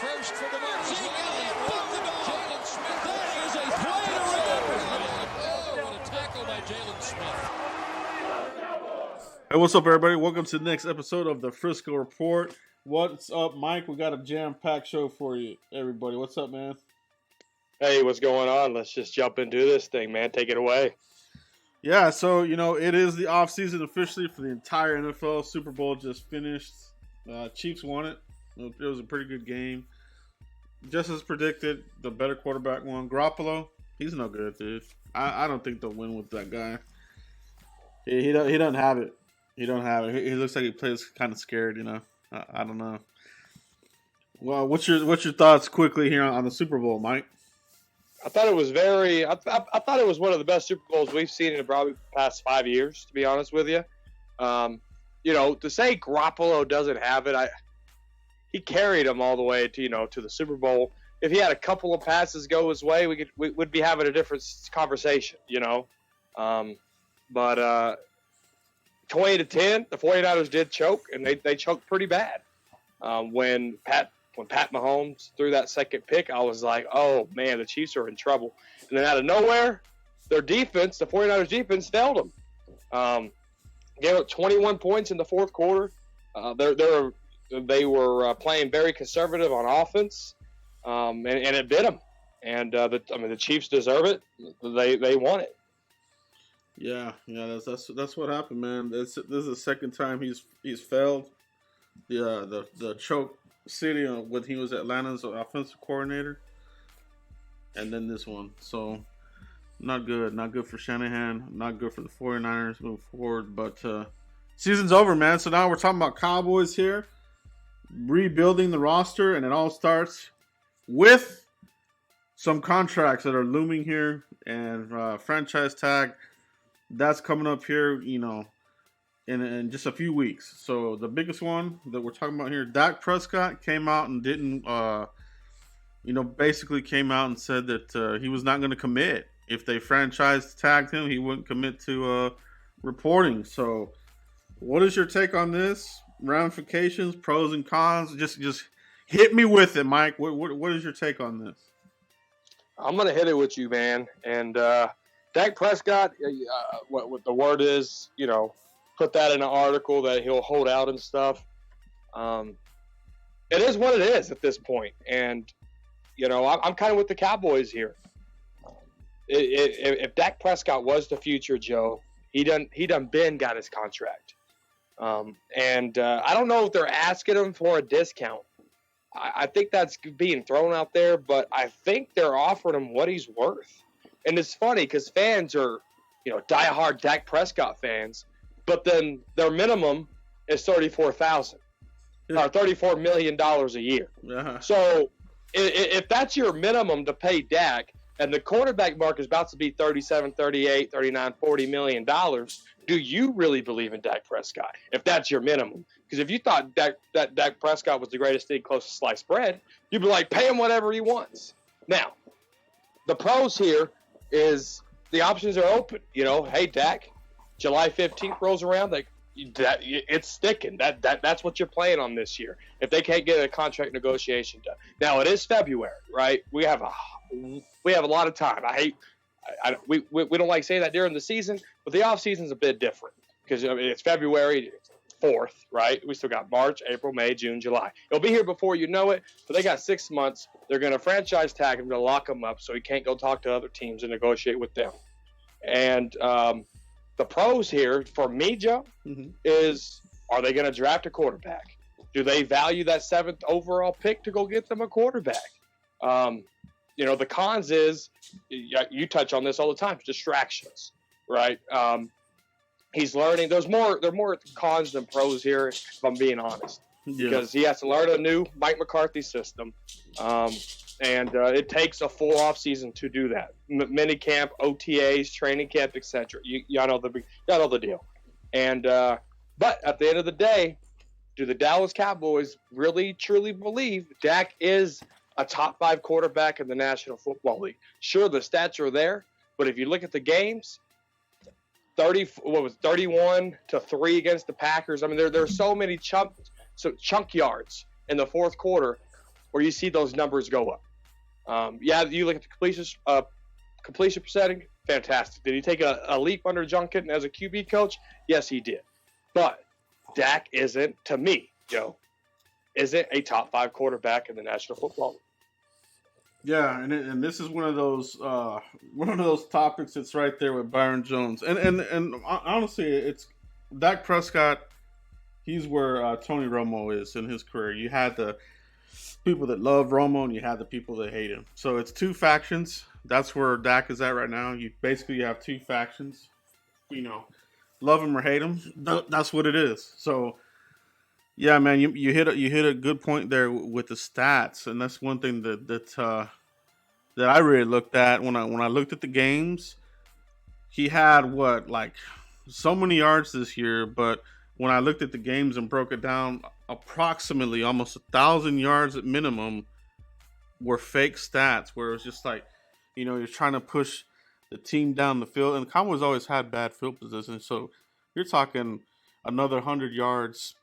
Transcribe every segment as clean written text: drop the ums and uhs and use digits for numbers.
first for the Bucs. Zeke Elliott with the dog. Jalen Smith. That is a play to remember. Oh, what a tackle by Jalen Smith. Hey, what's up, everybody? Welcome to the next episode of the Frisco Report. What's up, Mike? We got a jam-packed show for you, everybody. What's up, man? Hey, what's going on? Let's just jump into this thing, man. Take it away. Yeah, so, it is the offseason officially for the entire NFL. Super Bowl just finished. Chiefs won it. It was a pretty good game. Just as predicted, the better quarterback won. Garoppolo, he's no good, dude. I don't think they'll win with that guy. He doesn't have it. He don't have it. He looks like he plays kind of scared, I don't know. Well, what's your thoughts quickly here on the Super Bowl, Mike? I thought it was I thought it was one of the best Super Bowls we've seen in probably the past 5 years, to be honest with you. To say Garoppolo doesn't have it, he carried him all the way to the Super Bowl. If he had a couple of passes go his way, we'd be having a different conversation, But 20-10, the 49ers did choke, and they choked pretty bad. When Pat Mahomes threw that second pick, I was like, oh, man, the Chiefs are in trouble. And then out of nowhere, their defense, the 49ers defense, failed them. Gave up 21 points in the fourth quarter. They were playing very conservative on offense, and it bit them. And the Chiefs deserve it. They won it. Yeah, that's what happened, man. This is the second time he's failed. The choke city when he was Atlanta's offensive coordinator, and then this one. So not good for Shanahan, not good for the 49ers moving forward. But season's over, man. So now we're talking about Cowboys here, rebuilding the roster, and it all starts with some contracts that are looming here and franchise tag. That's coming up here, in just a few weeks. So the biggest one that we're talking about here, Dak Prescott came out and didn't, basically came out and said that he was not going to commit. If they franchise tagged him, he wouldn't commit to reporting. So what is your take on this? Ramifications, pros and cons? Just hit me with it, Mike. What is your take on this? I'm going to hit it with you, man. And Dak Prescott, what the word is, put that in an article that he'll hold out and stuff. It is what it is at this point. And, I'm kind of with the Cowboys here. If Dak Prescott was the future, Joe, he done got his contract. And I don't know if they're asking him for a discount. I think that's being thrown out there, but I think they're offering him what he's worth. And it's funny because fans are, diehard Dak Prescott fans, but then their minimum is $34,000 or $34 million a year. Uh-huh. So if that's your minimum to pay Dak, and the quarterback market is about to be $37, $38, $39, $40 million, do you really believe in Dak Prescott if that's your minimum? Because if you thought that Dak Prescott was the greatest thing close to sliced bread, you'd be like, pay him whatever he wants. Now, the pros here is the options are open. Hey, Dak, July 15th rolls around, it's sticking. That's what you're playing on this year. If they can't get a contract negotiation done. Now, it is February, right? We have a lot of time. We don't like saying that during the season, but the off season is a bit different because it's February 4th, right? We still got March, April, May, June, July. It'll be here before you know it, but they got 6 months. They're going to franchise tag him to lock him up so he can't go talk to other teams and negotiate with them. And the pros here for me, Joe, is are they going to draft a quarterback? Do they value that 7th overall pick to go get them a quarterback? The cons is, you touch on this all the time, distractions, right? He's learning. There are more cons than pros here, if I'm being honest, because he has to learn a new Mike McCarthy system, and it takes a full off season to do that. Mini camp, OTAs, training camp, etc. Y'all know the deal. And but at the end of the day, do the Dallas Cowboys really truly believe Dak is a top 5 quarterback in the National Football League? Sure, the stats are there, but if you look at the games, 31-3 against the Packers. I mean, there's so many chunk yards in the fourth quarter where you see those numbers go up. You look at the completion percentage, fantastic. Did he take a leap under Junkin as a QB coach? Yes, he did. But Dak isn't, to me, Joe, isn't a top 5 quarterback in the National Football League. Yeah, and this is one of those topics that's right there with Byron Jones. And honestly, it's Dak Prescott. He's where Tony Romo is in his career. You had the people that love Romo, and you had the people that hate him. So it's two factions. That's where Dak is at right now. You have two factions. Love him or hate him. That's what it is. So, yeah, man, you hit a good point there with the stats, and that's one thing that I really looked at when I looked at the games. He had so many yards this year, but when I looked at the games and broke it down, approximately almost 1,000 yards at minimum were fake stats, where it was just you're trying to push the team down the field, and the Cowboys always had bad field position, so you're talking another 100 yards,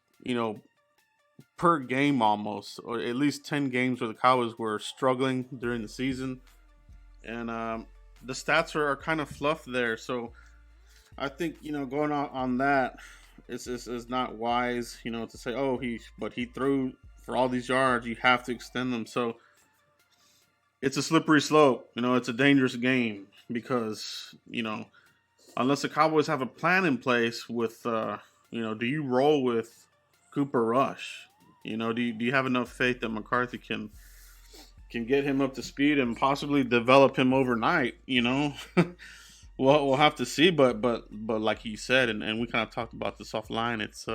per game almost, or at least 10 games where the Cowboys were struggling during the season, and the stats are kind of fluff there. So I think going on that is not wise. To say he threw for all these yards, you have to extend them. So it's a slippery slope. It's a dangerous game because unless the Cowboys have a plan in place with do you roll with Cooper Rush? Do you have enough faith that McCarthy can get him up to speed and possibly develop him overnight? We'll have to see. But like you said, and we kind of talked about this offline, it's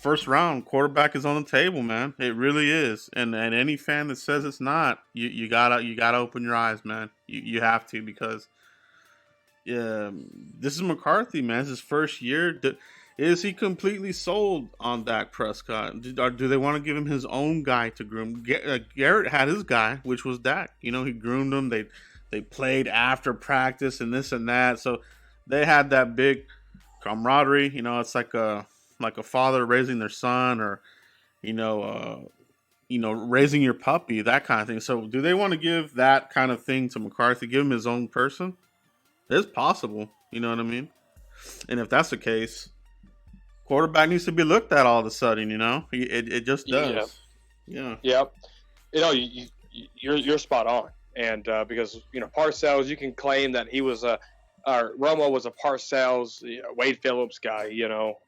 first round quarterback is on the table, man. It really is. And any fan that says it's not, you gotta open your eyes, man. You have to, because this is McCarthy, man. It's his first year. Is he completely sold on Dak Prescott? Do they want to give him his own guy to groom? Garrett had his guy, which was Dak. He groomed him. They played after practice and this and that. So they had that big camaraderie. It's like a father raising their son, or raising your puppy, that kind of thing. So do they want to give that kind of thing to McCarthy? Give him his own person? It's possible. You know what I mean? And if that's the case, quarterback needs to be looked at all of a sudden. It just does. Yeah. You're spot on. And because Parcells, you can claim that he was Romo was a Parcells, Wade Phillips guy,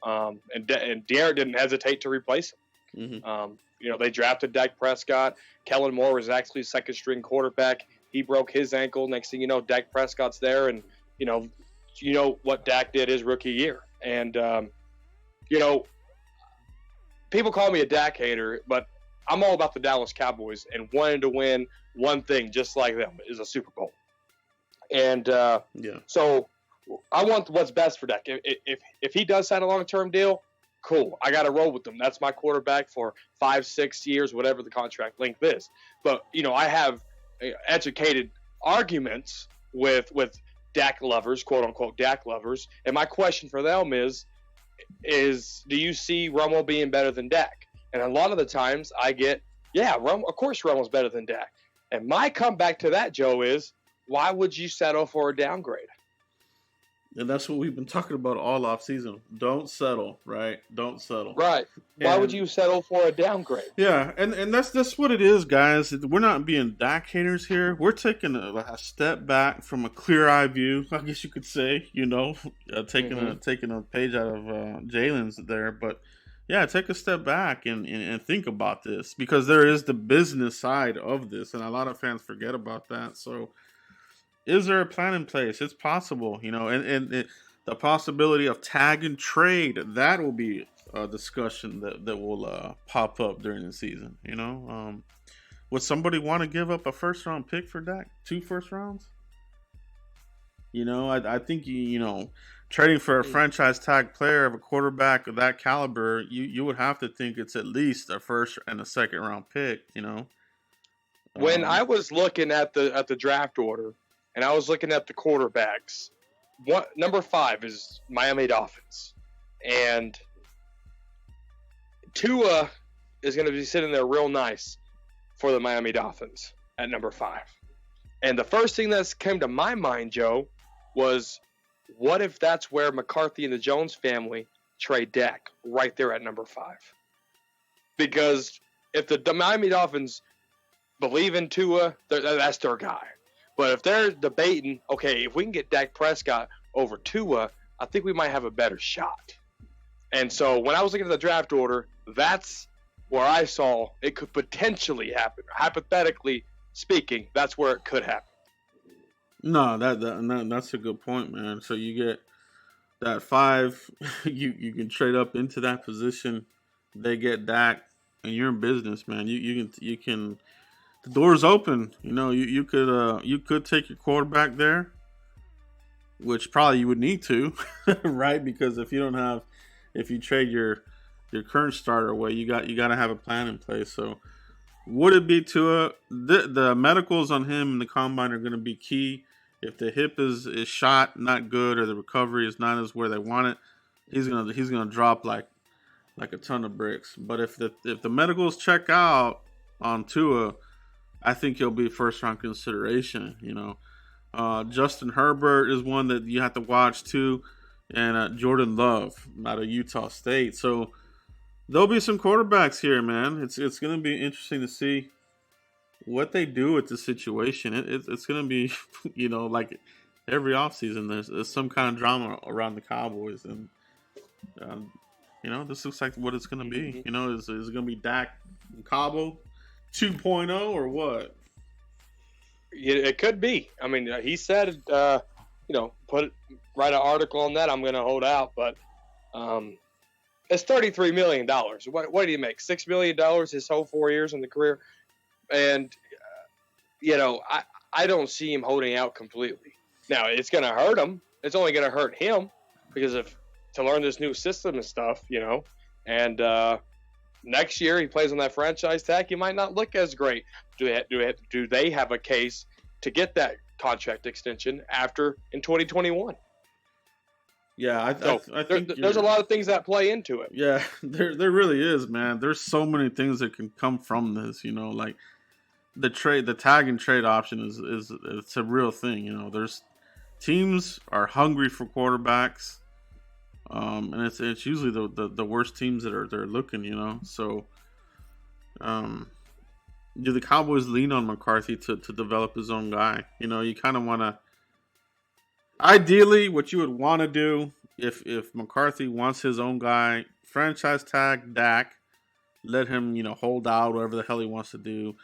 and Garrett didn't hesitate to replace him. Mm-hmm. They drafted Dak Prescott. Kellen Moore was actually second string quarterback. He broke his ankle. Next thing you know, Dak Prescott's there, and what Dak did his rookie year. And people call me a Dak hater, but I'm all about the Dallas Cowboys and wanting to win one thing just like them, is a Super Bowl. And so I want what's best for Dak. If he does sign a long-term deal, cool. I got to roll with him. That's my quarterback for 5-6 years, whatever the contract length is. But, I have educated arguments with Dak lovers, quote-unquote Dak lovers. And my question for them is do you see Romo being better than Dak? And a lot of the times I get, of course Romo's better than Dak. And my comeback to that, Joe, is why would you settle for a downgrade? And that's what we've been talking about all offseason. Don't settle, right? Don't settle. Right. Why would you settle for a downgrade? Yeah, and that's what it is, guys. We're not being Dak haters here. We're taking a step back from a clear-eye view, I guess you could say, taking a page out of Jalen's there. But, yeah, take a step back and think about this, because there is the business side of this, and a lot of fans forget about that. So, is there a plan in place? It's possible, and the possibility of tag and trade, that will be a discussion that will pop up during the season, Would somebody want to give up a first-round pick for Dak? 2 first rounds? I think, trading for a franchise tag player of a quarterback of that caliber, you would have to think it's at least a first and a second-round pick, When I was looking at the draft order, and I was looking at the quarterbacks, number 5 is Miami Dolphins. And Tua is going to be sitting there real nice. for the Miami Dolphins at number 5. And the first thing that came to my mind, Joe, was what if that's where McCarthy and the Jones family trade Dak right there at number 5? Because if the Miami Dolphins believe in Tua, that's their guy. But if they're debating, okay, if we can get Dak Prescott over Tua, I think we might have a better shot. And so when I was looking at the draft order, that's where I saw it could potentially happen. Hypothetically speaking, that's where it could happen. No, that's a good point, man. So you get that 5, you can trade up into that position. They get Dak, and you're in business, man. You can. The door's open. You could take your quarterback there, which probably you would need to, right? Because if you trade your current starter away, you got to have a plan in place. So would it be Tua? The medicals on him in the combine are going to be key. If the hip is shot not good, or the recovery is not as where they want it, he's gonna drop like a ton of bricks. But if the medicals check out on Tua, I think he'll be first round consideration. Justin Herbert is one that you have to watch too, and Jordan Love out of Utah State. So there'll be some quarterbacks here, man. It's going to be interesting to see what they do with the situation. It's going to be, like every offseason, there's some kind of drama around the Cowboys, and this looks like what it's going to be. Is it going to be Dak and Cabo 2.0 or what? It could be. I mean, he said, write an article on that. I'm going to hold out, but it's $33 million. What do you make? $6 million his whole 4 years in the career, and I don't see him holding out completely. Now it's going to hurt him. It's only going to hurt him because to learn this new system and stuff, and next year he plays on that franchise tag. He might not look as great. Do they have a case to get that contract extension in 2021? Yeah, I think there's a lot of things that play into it. Yeah, there really is, man. There's so many things that can come from this. Like the tag and trade option is it's a real thing. There's teams are hungry for quarterbacks. And it's usually the worst teams that are looking, So, do the Cowboys lean on McCarthy to develop his own guy? You kind of want to. Ideally, what you would want to do if McCarthy wants his own guy, franchise tag Dak, let him hold out whatever the hell he wants to do,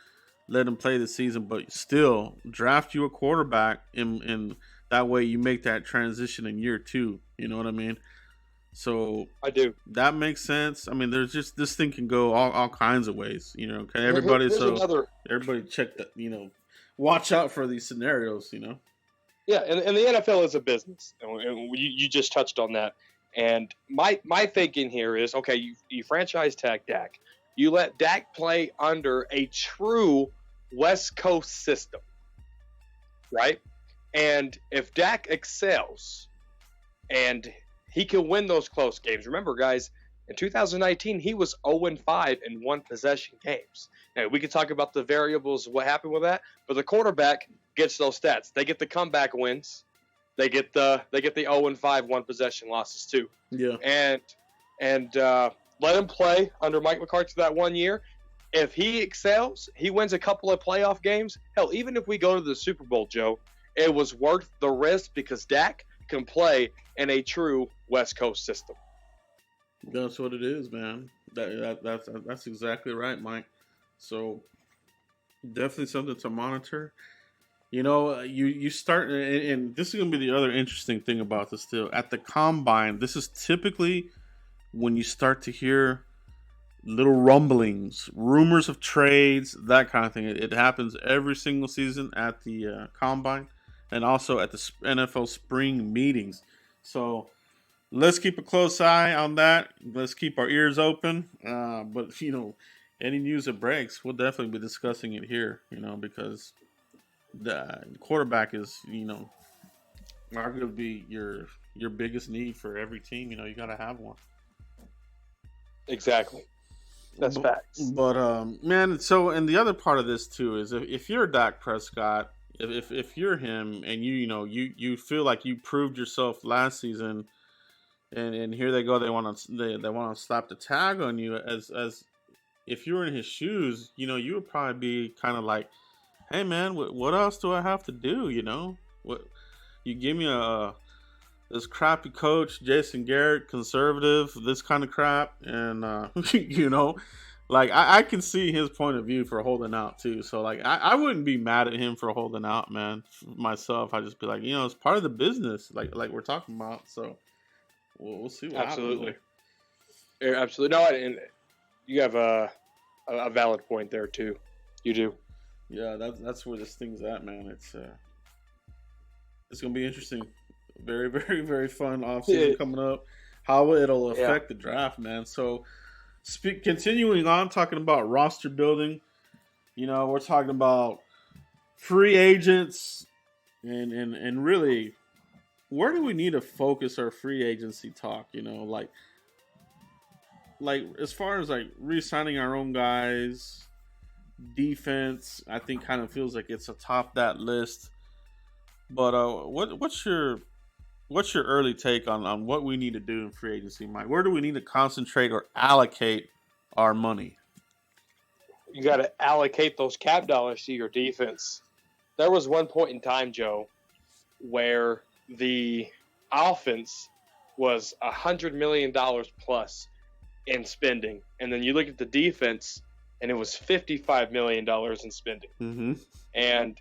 let him play the season, but still draft you a quarterback, in that way you make that transition in year 2. You know what I mean? So I do. That makes sense. I mean, there's just this thing can go all kinds of ways. Okay, everybody. Everybody check that. Watch out for these scenarios. Yeah, and the NFL is a business, and you just touched on that. And my thinking here is, okay, you franchise tag Dak, you let Dak play under a true West Coast system, right? And if Dak excels, and he can win those close games. Remember, guys, in 2019, he was 0-5 in one-possession games. Now, we could talk about the variables, what happened with that, but the quarterback gets those stats. They get the comeback wins. They get the 0-5 one-possession losses too. Yeah. And let him play under Mike McCarthy that 1 year. If he excels, he wins a couple of playoff games. Hell, even if we go to the Super Bowl, Joe, it was worth the risk because Dak can play in a true West Coast system. That's what it is, man. That's exactly right, Mike. So definitely something to monitor. You start, and this is going to be the other interesting thing about this too. At the combine, this is typically when you start to hear little rumblings, rumors of trades, that kind of thing. It happens every single season at the combine, and also at the NFL spring meetings. So let's keep a close eye on that. Let's keep our ears open. But any news that breaks, we'll definitely be discussing it here. Because the quarterback is, arguably your biggest need for every team. You got to have one. Exactly. That's facts. But man, so and the other part of this too is if you're Dak Prescott, if you're him and you feel like you proved yourself last season, and here they go, they want to slap the tag on you as if you were in his shoes, you would probably be kind of like, hey man, what else do I have to do? What you give me this crappy coach, Jason Garrett, conservative, this kind of crap, and like I can see his point of view for holding out too. So like I wouldn't be mad at him for holding out, man. Myself, I'd just be like, it's part of the business, like we're talking about. So we'll see what Absolutely. happens. Absolutely. No, and you have a valid point there too. You do. Yeah, that's where this thing's at, man. It's gonna be interesting. Very, very, very fun offseason coming up. How it'll affect the draft, man. So, continuing on talking about roster building, we're talking about free agents, and really, where do we need to focus our free agency talk? Like as far as like re-signing our own guys, defense, I think kind of feels like it's atop that list. But what's your early take on what we need to do in free agency, Mike? Where do we need to concentrate or allocate our money? You got to allocate those cap dollars to your defense. There was one point in time, Joe, where the offense was $100 million plus in spending, and then you look at the defense, and it was $55 million in spending. Mm-hmm. And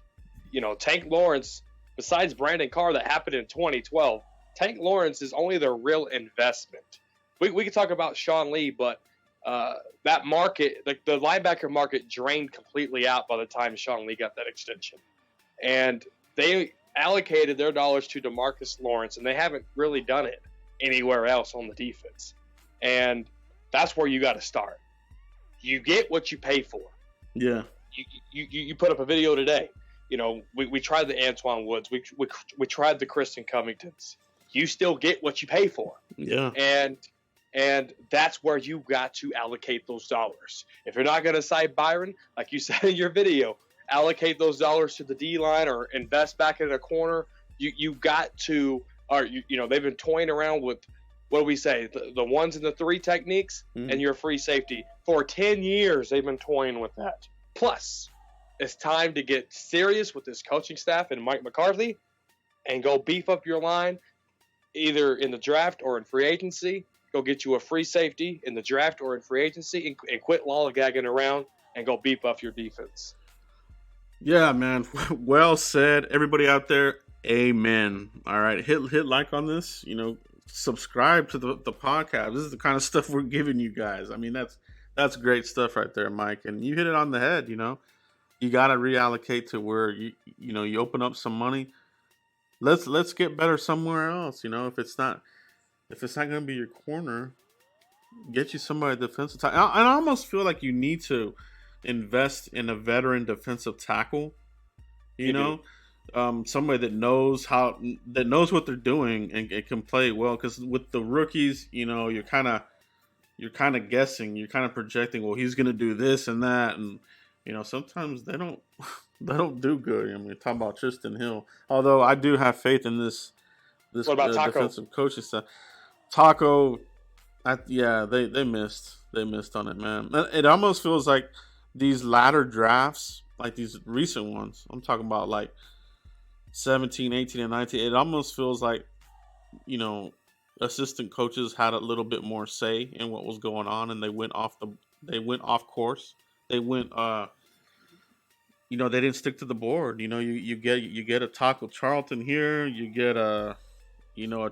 Tank Lawrence, besides Brandon Carr that happened in 2012, Tank Lawrence is only their real investment. We could talk about Sean Lee, but that market, like the linebacker market, drained completely out by the time Sean Lee got that extension. And they allocated their dollars to DeMarcus Lawrence, and they haven't really done it anywhere else on the defense. And that's where you got to start. You get what you pay for. Yeah. You put up a video today. We tried the Antoine Woods. We tried the Kristen Covingtons. You still get what you pay for. Yeah. And that's where you got to allocate those dollars. If you're not going to sign Byron, like you said in your video, allocate those dollars to the D-line or invest back in a corner. You got to, or they've been toying around with, what do we say, the ones and the three techniques, and your free safety. For 10 years, they've been toying with that. Plus, it's time to get serious with this coaching staff and Mike McCarthy and go beef up your line, either in the draft or in free agency. Go get you a free safety in the draft or in free agency and quit lollygagging around and go beef up your defense. Yeah, man. Well said. Everybody out there, amen. All right. Hit like on this. Subscribe to the podcast. This is the kind of stuff we're giving you guys. I mean, that's great stuff right there, Mike. And you hit it on the head, You got to reallocate to where you open up some money. Let's get better somewhere else. If it's not going to be your corner, get you somebody defensive tackle. I almost feel like you need to invest in a veteran defensive tackle. Somebody that knows what they're doing and can play well. Because with the rookies, you're kind of guessing, you're kind of projecting. Well, he's going to do this and that, and sometimes they don't do good. I mean, talking about Tristan Hill. Although I do have faith in this what about Taco? Defensive coaching stuff. Taco, they missed on it, man. It almost feels like these latter drafts, like these recent ones, I'm talking about like 17, 18, and 19, it almost feels like, assistant coaches had a little bit more say in what was going on, and they went off course. They went, they didn't stick to the board. You get a Taco Charlton here, you get a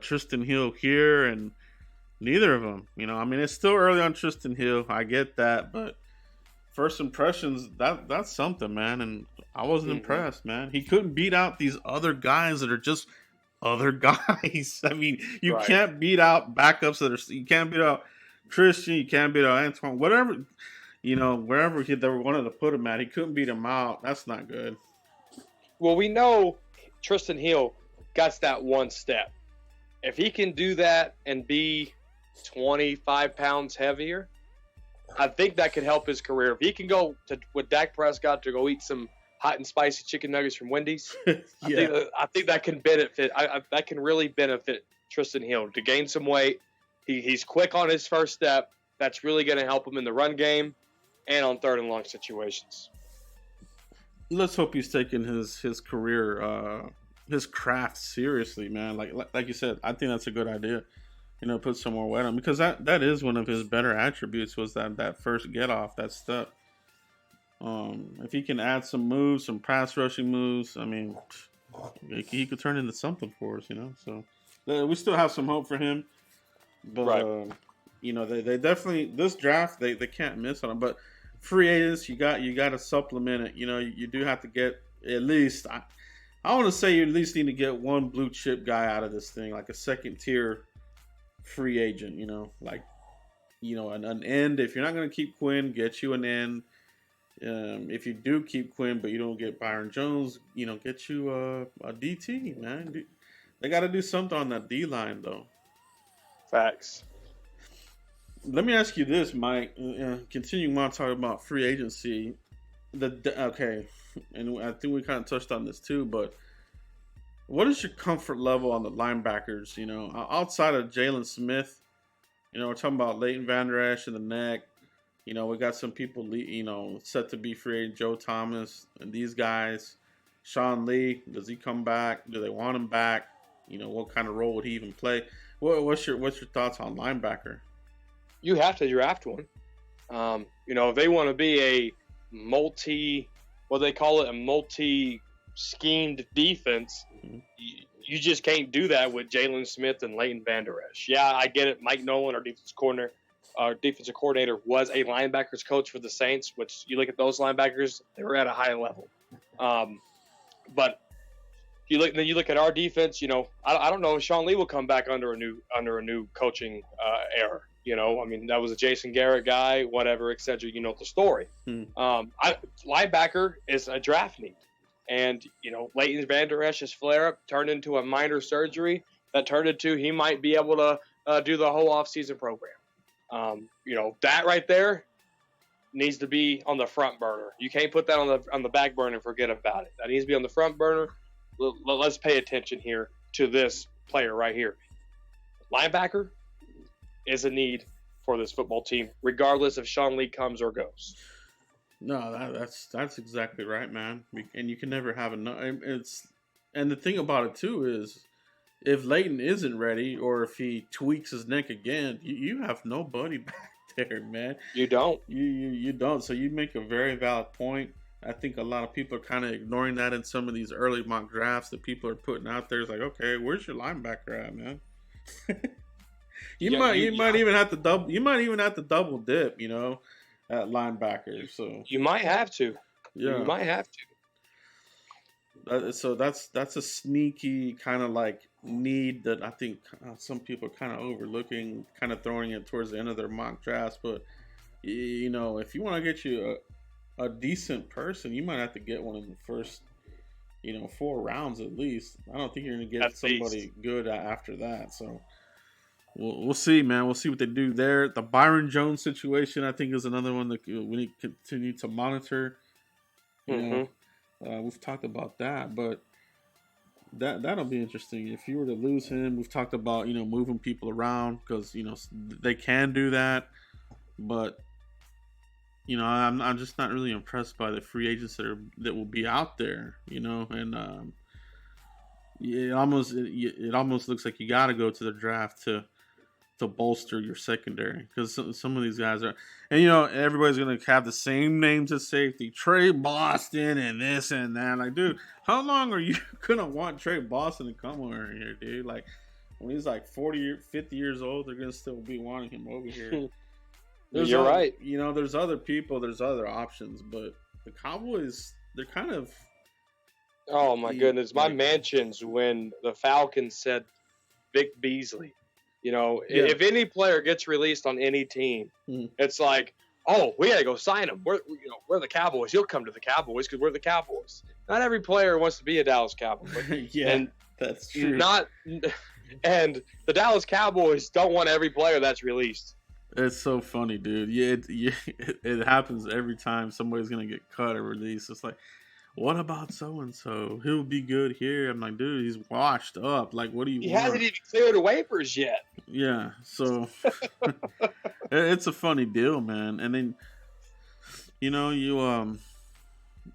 Tristan Hill here, and neither of them. I mean, it's still early on Tristan Hill. I get that, but first impressions, that's something, man. And I wasn't impressed, man. He couldn't beat out these other guys that are just other guys. I mean, you can't beat out backups you can't beat out Christian, you can't beat out Antoine, whatever, wherever they wanted to put him at, he couldn't beat him out. That's not good. Well, we know Tristan Hill got that one step. If he can do that and be 25 pounds heavier, I think that could help his career. If he can go with Dak Prescott to go eat some hot and spicy chicken nuggets from Wendy's, I think that can benefit. That can really benefit Tristan Hill to gain some weight. He's quick on his first step. That's really going to help him in the run game and on third and long situations. Let's hope he's taking his career, his craft seriously, man. Like you said, I think that's a good idea. Put some more weight on, because that is one of his better attributes, was that first get off, that step. If he can add some moves, some pass rushing moves, I mean, he could turn into something for us, So we still have some hope for him. But right. They definitely, this draft they can't miss on him. But free agents, you got to supplement it. You do have to get at least. I want to say you at least need to get one blue chip guy out of this thing, like a second tier free agent. An end. If you're not going to keep Quinn, get you an end. If you do keep Quinn, but you don't get Byron Jones, get you a DT, man. They got to do something on that D line, though. Facts. Let me ask you this, Mike. Continuing on talking about free agency, okay, and I think we kind of touched on this too. But what is your comfort level on the linebackers? Outside of Jalen Smith, we're talking about Leighton Vander Esch in the neck. We got some people, set to be free agent. Joe Thomas and these guys. Sean Lee, does he come back? Do they want him back? What kind of role would he even play? What's your thoughts on linebacker? You have to draft one. If they want to be a multi-schemed defense, mm-hmm. you just can't do that with Jalen Smith and Leighton Vander Esch. Yeah, I get it. Mike Nolan, our defensive coordinator, was a linebackers coach for the Saints, which you look at those linebackers, they were at a high level. But you look at our defense. I don't know if Sean Lee will come back under a new coaching era. That was a Jason Garrett guy, whatever, etc. You know the story. Linebacker is a draft need, and Leighton Vander Esch's flare-up turned into a minor surgery that turned into he might be able to do the whole off-season program. That right there needs to be on the front burner. You can't put that on the back burner and forget about it. That needs to be on the front burner. Let's pay attention here to this player right here. Linebacker is a need for this football team, regardless if Sean Lee comes or goes. No, that's exactly right, man. And you can never have enough. And the thing about it too is, if Leighton isn't ready, or if he tweaks his neck again, you have nobody back there, man. You don't. You don't. So you make a very valid point. I think a lot of people are kind of ignoring that in some of these early mock drafts that people are putting out there. It's like, okay, where's your linebacker at, man? You might even have to double. You might even have to double dip, at linebacker. So you might have to. Yeah, you might have to. So that's a sneaky kind of like need that I think some people are kind of overlooking, kind of throwing it towards the end of their mock drafts. But if you want to get you a decent person, you might have to get one in the first 4 rounds at least. I don't think you're going to get somebody good after that. So we'll see, man. We'll see what they do there. The Byron Jones situation, I think, is another one that we need to continue to monitor. We've talked about that, but that'll be interesting. If you were to lose him, we've talked about moving people around, because they can do that, but I'm just not really impressed by the free agents that will be out there, and it almost looks like you got to go to the draft to bolster your secondary, because some of these guys are, and everybody's gonna have the same names at safety, Trey Boston and this and that. Like, dude, how long are you gonna want Trey Boston to come over here, dude? Like, when he's like 50 years old, they're gonna still be wanting him over here. You're right. There's other people, there's other options, but the Cowboys, they're kind of. Oh my goodness, my mentions when the Falcons said Vic Beasley. If any player gets released on any team, it's like, oh, we gotta go sign him. We're the Cowboys. He'll come to the Cowboys because we're the Cowboys. Not every player wants to be a Dallas Cowboy. That's true. And the Dallas Cowboys don't want every player that's released. It's so funny, dude. It happens every time somebody's gonna get cut or released. It's like, what about so and so? He'll be good here. I'm like, dude, he's washed up. Like, what do you He want? hasn't even cleared the waivers yet. Yeah, so it's a funny deal, man. And then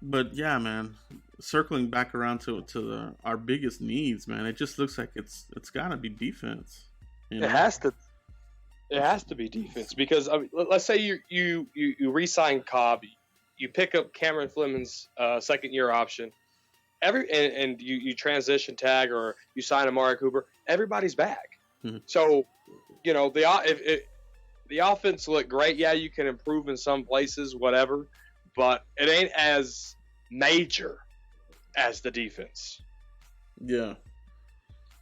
but yeah, man. Circling back around to our biggest needs, man. It just looks like it's got to be defense. It has to. It has to be defense because I mean, let's say you re-sign Cobb, you pick up Cameron Fleming's second-year option, and you transition tag or you sign Amari Cooper. Everybody's back. Mm-hmm. So, if the offense looked great, yeah, you can improve in some places, whatever, but it ain't as major as the defense. Yeah.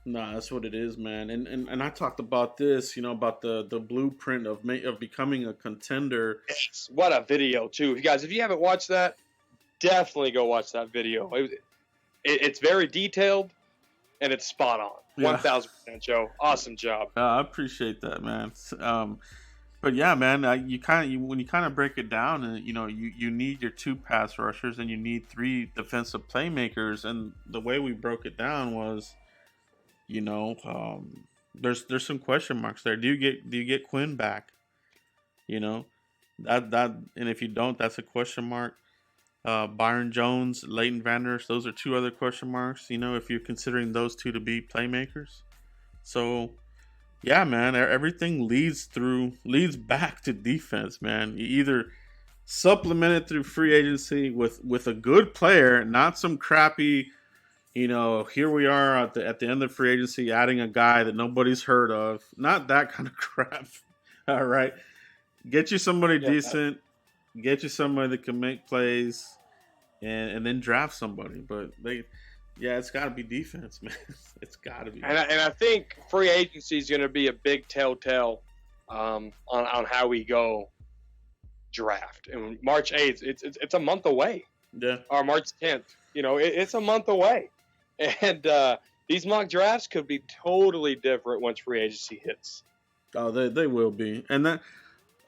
Nah, that's what it is, man. And I talked about this, about the blueprint of becoming a contender. Yes. What a video, too. Guys, if you haven't watched that, definitely go watch that video. It's very detailed, and it's spot on. Yeah. 1,000%, Joe. Awesome job. I appreciate that, man. But yeah, man, when you kind of break it down, and you need your 2 pass rushers and you need 3 defensive playmakers, and the way we broke it down was, there's some question marks there. Do you get Quinn back? That and if you don't, that's a question mark. Byron Jones, Leighton Vander Esch, those are 2 other question marks. If you're considering those 2 to be playmakers, so. Yeah, man, everything leads back to defense, man. You either supplement it through free agency with a good player, not some crappy, here we are at the end of free agency adding a guy that nobody's heard of. Not that kind of crap. All right. Get you somebody decent, get you somebody that can make plays, and then draft somebody. But it's got to be defense, man. It's got to be. And I think free agency is going to be a big telltale on how we go draft. And March 8th, it's a month away. Yeah. Or March 10th. It's a month away. And these mock drafts could be totally different once free agency hits. Oh, they will be. And I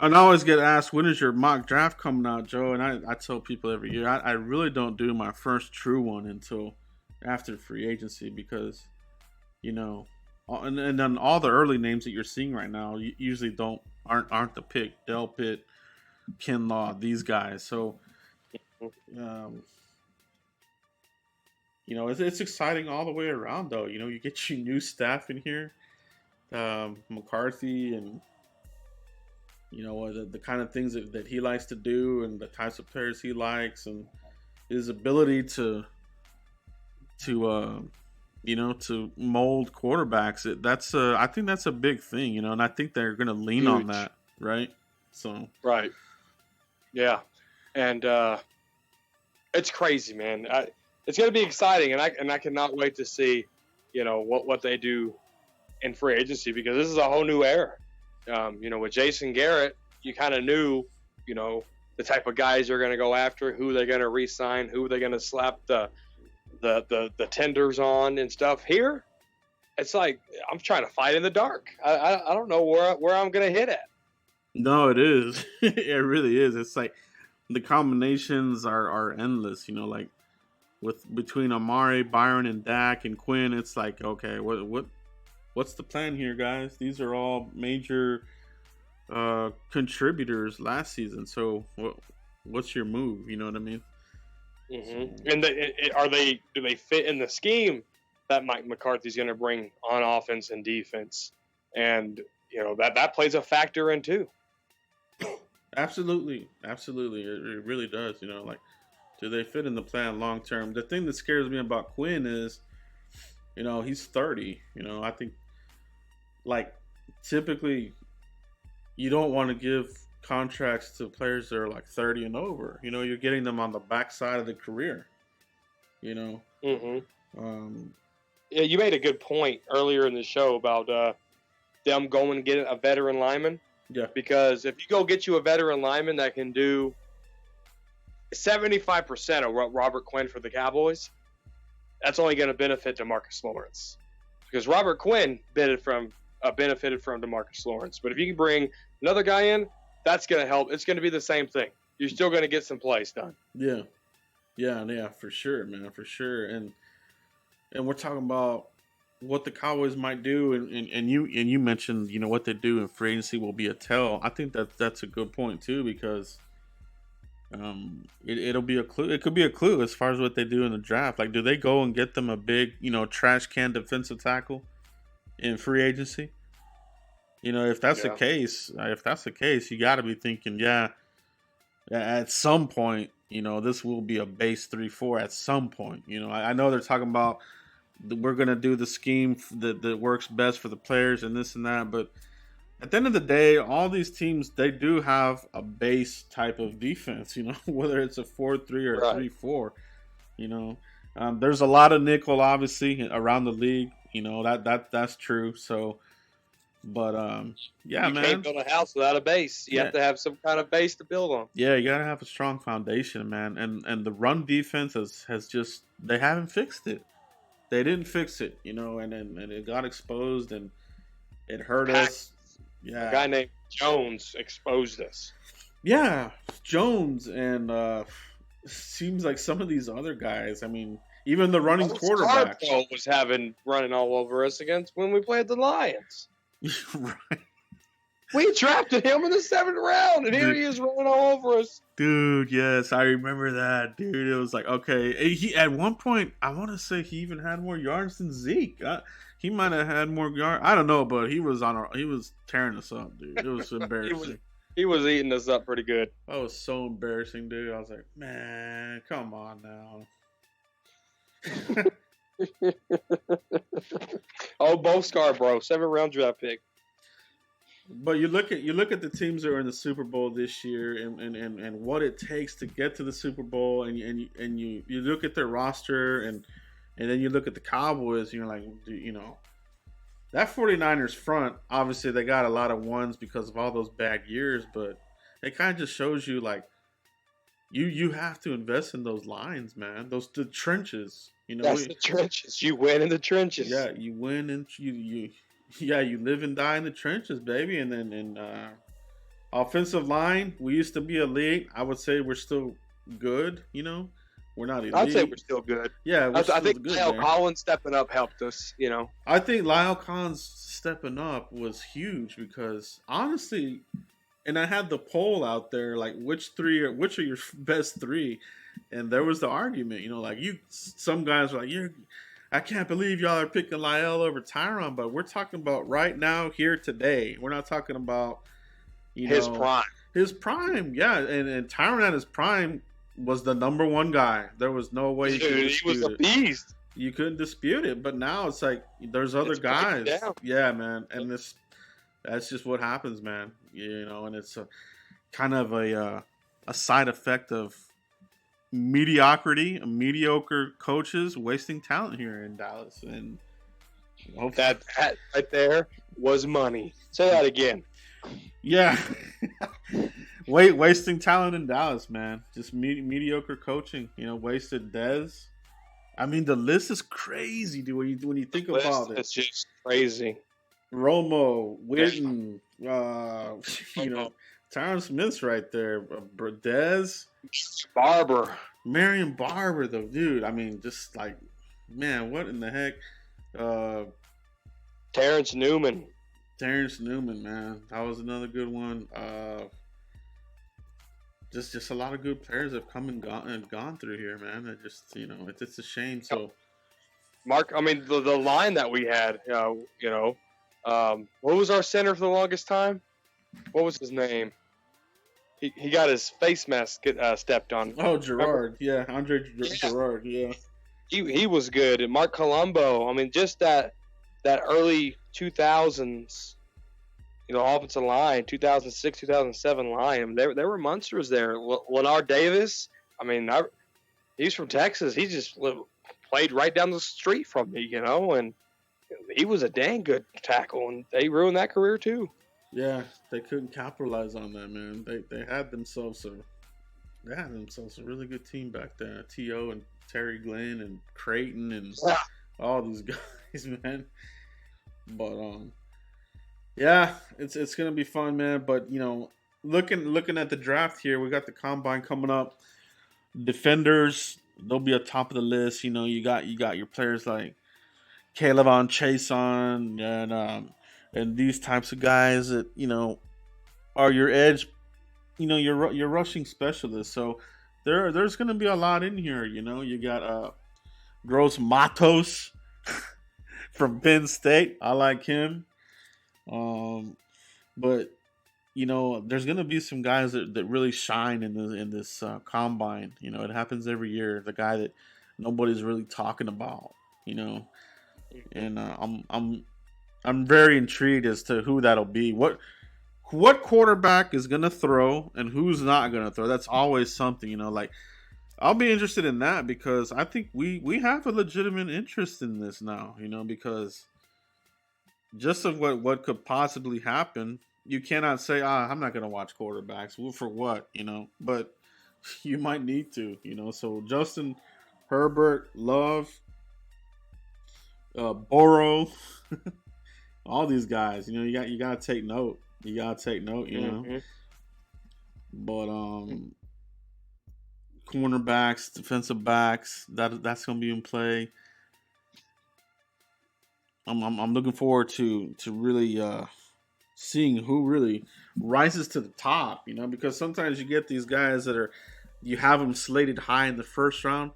always get asked, when is your mock draft coming out, Joe? And I tell people every year, I really don't do my first true one until after free agency because, and then all the early names that you're seeing right now usually aren't the pick. Del Pitt, Kinlaw, these guys. So, it's exciting all the way around, though. You get your new staff in here, McCarthy, and the kind of things that he likes to do, and the types of players he likes, and his ability to mold quarterbacks. I think that's a big thing, and I think they're going to lean Huge. on that, right? So right, yeah, and it's crazy, man. It's going to be exciting, and I cannot wait to see, what they do in free agency because this is a whole new era. With Jason Garrett, you kind of knew, the type of guys you're going to go after, who they're going to re-sign, who they're going to slap the tenders on and stuff. Here, it's like I'm trying to fight in the dark. I don't know where I'm going to hit at. No, it is. It really is. It's like the combinations are endless. Like between Amari, Byron, and Dak and Quinn, it's like, okay, what's the plan here, guys? These are all major contributors last season. So what's your move? You know what I mean? Mm-hmm. And do they fit in the scheme that Mike McCarthy's going to bring on offense and defense? And that plays a factor in too. Absolutely, it really does. Do they fit in the plan long term? The thing that scares me about Quinn is, he's 30. I think, like, typically, you don't want to give contracts to players that are like 30 and over. You're getting them on the backside of the career. Mm-hmm. Yeah, you made a good point earlier in the show about them going and getting a veteran lineman. Yeah. Because if you go get you a veteran lineman that can do 75% of what Robert Quinn for the Cowboys, that's only going to benefit DeMarcus Lawrence. Because Robert Quinn benefited from benefited from DeMarcus Lawrence. But if you can bring another guy in, that's going to help. It's going to be the same thing. You're still going to get some plays done. Yeah, for sure, man, for sure. And we're talking about what the Cowboys might do, and you mentioned, you know, what they do in free agency will be a tell. I think that's a good point too, because it'll be a clue. It could be a clue as far as what they do in the draft. Like, do they go and get them a big, you know, trash can defensive tackle in free agency? You know, if that's the case, you got to be thinking, at some point, you know, this will be a base 3-4 at some point. You know, I know they're talking about we're going to do the scheme that works best for the players and this and that, but at the end of the day, all these teams, they do have a base type of defense, you know, whether it's a 4-3 or a 3-4, you know. There's a lot of nickel, obviously, around the league, you know, that's true. So, but, you can't build a house without a base. You have to have some kind of base to build on. Yeah, you got to have a strong foundation, man. And the run defense has just, they haven't fixed it. They didn't fix it, you know, and it got exposed and it hurt us. Yeah. A guy named Jones exposed us. Yeah, Jones, and seems like some of these other guys, I mean, even the running quarterback was running all over us against when we played the Lions. Right. We drafted him in the 7th round, and here he is running all over us. Dude, yes, I remember that, dude. It was like, okay, he at one point, I want to say he even had more yards than Zeke. He might have had more yards. I don't know, but he was tearing us up, dude. It was embarrassing. he was eating us up pretty good. That was so embarrassing, dude. I was like, man, come on now. Oh, Bo Scarborough, 7th round draft pick. But you look at the teams that are in the Super Bowl this year, and what it takes to get to the Super Bowl, and you look at their roster, and then you look at the Cowboys, and you're like, you know, that 49ers front, obviously they got a lot of ones because of all those bad years, but it kind of just shows you, like, you have to invest in those lines, man. The trenches, you know. That's the trenches. You win in the trenches. Yeah, you win and you live and die in the trenches, baby. And then offensive line, we used to be elite. I would say we're still good, you know. We're not elite. I'd say we're still good. Yeah, I think Lyle Collins stepping up helped us, you know. I think Lyle Collins stepping up was huge because, honestly, and I had the poll out there, like, which are your best 3? And there was the argument, you know, like, some guys were like, I can't believe y'all are picking Lyle over Tyron, but we're talking about right now, here, today. We're not talking about, his prime. His prime, yeah. And Tyron at his prime was the number 1 guy. There was no way you could dispute it. He was a beast. You couldn't dispute it. But now it's like there's other guys. Yeah, man. And that's just what happens, man. You know, and it's a kind of a side effect of mediocre coaches wasting talent here in Dallas, and that right there was money. Say that again. Yeah. Wasting talent in Dallas, man. Just mediocre coaching. You know, wasted Dez. I mean, the list is crazy, dude. When you think about it, it's just crazy. Romo, Witten, you know, Tyron Smith's right there. Dez, Marion Barber, though, dude. I mean, just like, man, what in the heck? Terrence Newman, man, that was another good one. Just a lot of good players have come and gone through here, man. It just, you know, it's a shame. So, Mark, I mean, the line that we had, you know, what was our center for the longest time? What was his name? He got his face mask stepped on. Oh, Gerard. Yeah, Andre Gerard. Yeah. He was good. And Mark Colombo. I mean, just that early 2000s, you know, offensive line, 2006, 2007 line. I mean, there were monsters there. Leonard Davis. I mean, he's from Texas. He just played right down the street from me, you know, and he was a dang good tackle, and they ruined that career too. Yeah, they couldn't capitalize on that, man. They had themselves a really good team back then. T.O. and Terry Glenn and Creighton and all these guys, man. But Yeah, it's gonna be fun, man. But looking at the draft here, we got the combine coming up. Defenders, they'll be at top of the list. You got your players like Caleb on Chase on and these types of guys that are your edge. Your rushing specialists. So there's gonna be a lot in here. You got Gross Matos from Penn State. I like him. Um, but there's gonna be some guys that really shine in this combine. It happens every year. The guy that nobody's really talking about. You know, and I'm very intrigued as to who that'll be. What quarterback is gonna throw and who's not gonna throw? That's always something. Like I'll be interested in that because I think we have a legitimate interest in this now. Because just of what could possibly happen, you cannot say, I'm not going to watch quarterbacks. Well, for what, But you might need to, So Justin Herbert, Love, Burrow, all these guys, you got to take note. You got to take note, Mm-hmm. But cornerbacks, defensive backs, that's going to be in play. I'm looking forward to really seeing who really rises to the top, because sometimes you get these guys you have them slated high in the first round,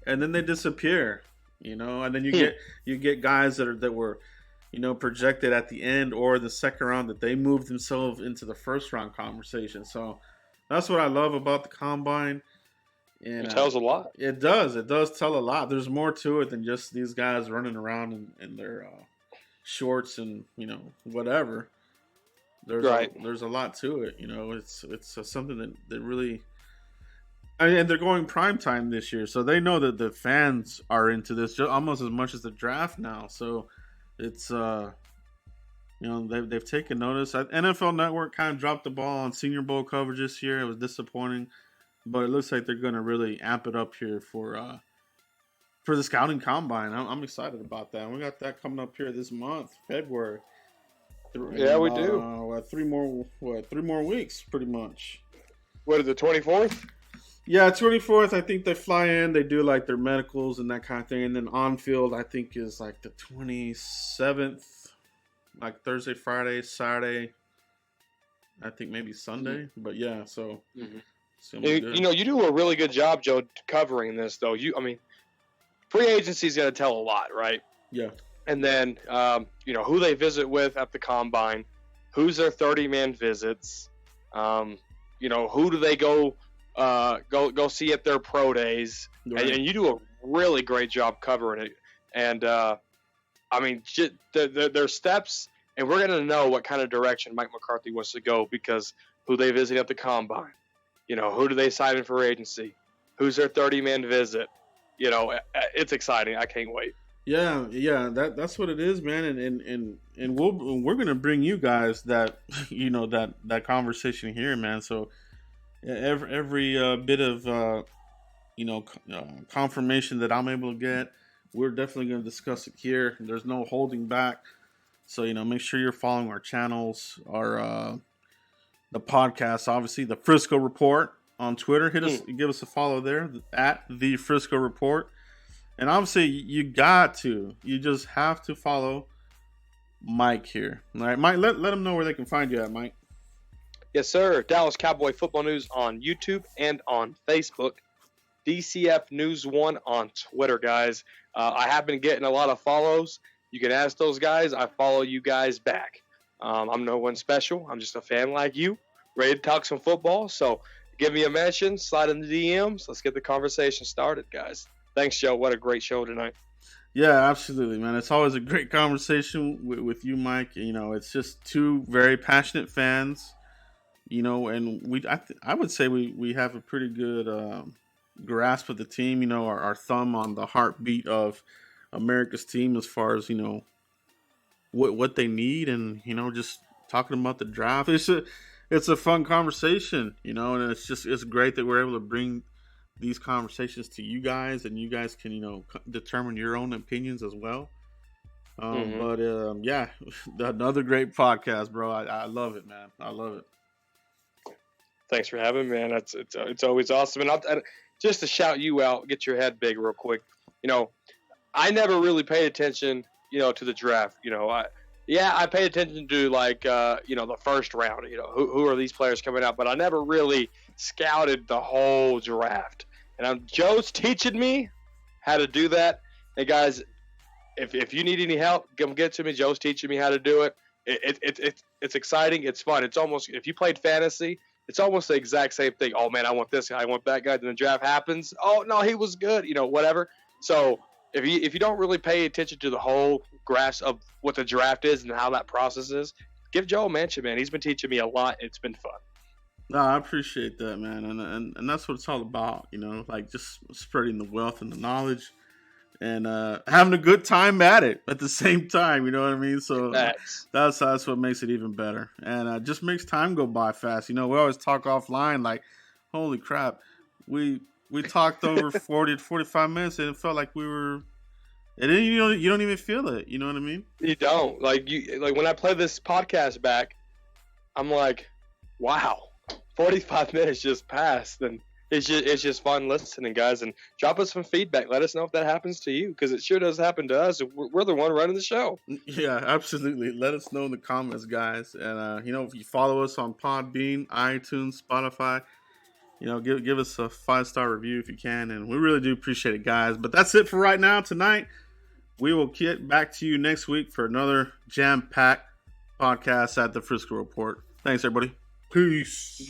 and then they disappear, and then you get guys that were, projected at the end or the second round that they moved themselves into the first round conversation. So that's what I love about the combine. And It tells a lot. It does. It does tell a lot. There's more to it than just these guys running around in their shorts and whatever. There's a lot to it. It's something that really. And they're going prime time this year, so they know that the fans are into this just almost as much as the draft now. So it's they've taken notice. NFL Network kind of dropped the ball on Senior Bowl coverage this year. It was disappointing. But it looks like they're going to really amp it up here for the scouting combine. I'm excited about that. We got that coming up here this month, February. Yeah, we do. 3 more weeks, pretty much. What is the 24th? Yeah, 24th. I think they fly in. They do like their medicals and that kind of thing, and then on field I think is like the 27th, like Thursday, Friday, Saturday. I think maybe Sunday, but yeah. So. Mm-hmm. You do a really good job, Joe, covering this, though. Free agency's going to tell a lot, right? Yeah. And then, who they visit with at the combine, who's their 30-man visits, who do they go see at their pro days, right. And you do a really great job covering it. And their steps, and we're going to know what kind of direction Mike McCarthy wants to go because who they visit at the combine. Who do they sign in for agency? Who's their 30-man visit? It's exciting. I can't wait. Yeah, that's what it is, man. And we're gonna bring you guys that that conversation here, man. So every bit of confirmation that I'm able to get, we're definitely gonna discuss it here. There's no holding back. So make sure you're following our channels, the podcast, obviously, the Frisco Report on Twitter. Give us a follow there at the Frisco Report. And obviously, you just have to follow Mike here. All right, Mike, let them know where they can find you at, Mike. Yes, sir. Dallas Cowboy Football News on YouTube and on Facebook. DCF News 1 on Twitter, guys. I have been getting a lot of follows. You can ask those guys. I follow you guys back. I'm no one special. I'm just a fan like you, ready to talk some football. So give me a mention, slide in the DMs. Let's get the conversation started, guys. Thanks, Joe. What a great show tonight. Yeah, absolutely, man. It's always a great conversation with you, Mike. It's just two very passionate fans. And I would say we have a pretty good grasp of the team. Our thumb on the heartbeat of America's team as far as what they need, and just talking about the draft. It's a fun conversation, and it's great that we're able to bring these conversations to you guys, and you guys can determine your own opinions as well. But yeah, another great podcast, bro. I love it, man. I love it. Thanks for having me, man. It's always awesome. And just to shout you out, get your head big real quick. I never really paid attention, to the draft. I paid attention to the first round. Who are these players coming out? But I never really scouted the whole draft. And Joe's teaching me how to do that. And guys, if you need any help, come get to me. Joe's teaching me how to do it. It's exciting. It's fun. It's almost, if you played fantasy, it's almost the exact same thing. Oh man, I want this guy. I want that guy. Then the draft happens. Oh no, he was good. Whatever. So if you don't really pay attention to the whole grasp of what the draft is and how that process is, give Joe a mention, man. He's been teaching me a lot. It's been fun. No, I appreciate that, man, and that's what it's all about. Like just spreading the wealth and the knowledge, and having a good time at it at the same time. You know what I mean? So that's what makes it even better, and just makes time go by fast. We always talk offline, like, holy crap, we talked over 40 to 45 minutes, and it felt like we were. And then you don't even feel it. You know what I mean? You don't. Like when I play this podcast back, I'm like, wow, 45 minutes just passed, and it's just fun listening, guys. And drop us some feedback. Let us know if that happens to you, because it sure does happen to us. We're the one running the show. Yeah, absolutely. Let us know in the comments, guys. And if you follow us on Podbean, iTunes, Spotify. Give us a 5-star review if you can, and we really do appreciate it, guys. But that's it for right now tonight. We will get back to you next week for another jam-packed podcast at the Frisco Report. Thanks, everybody. Peace.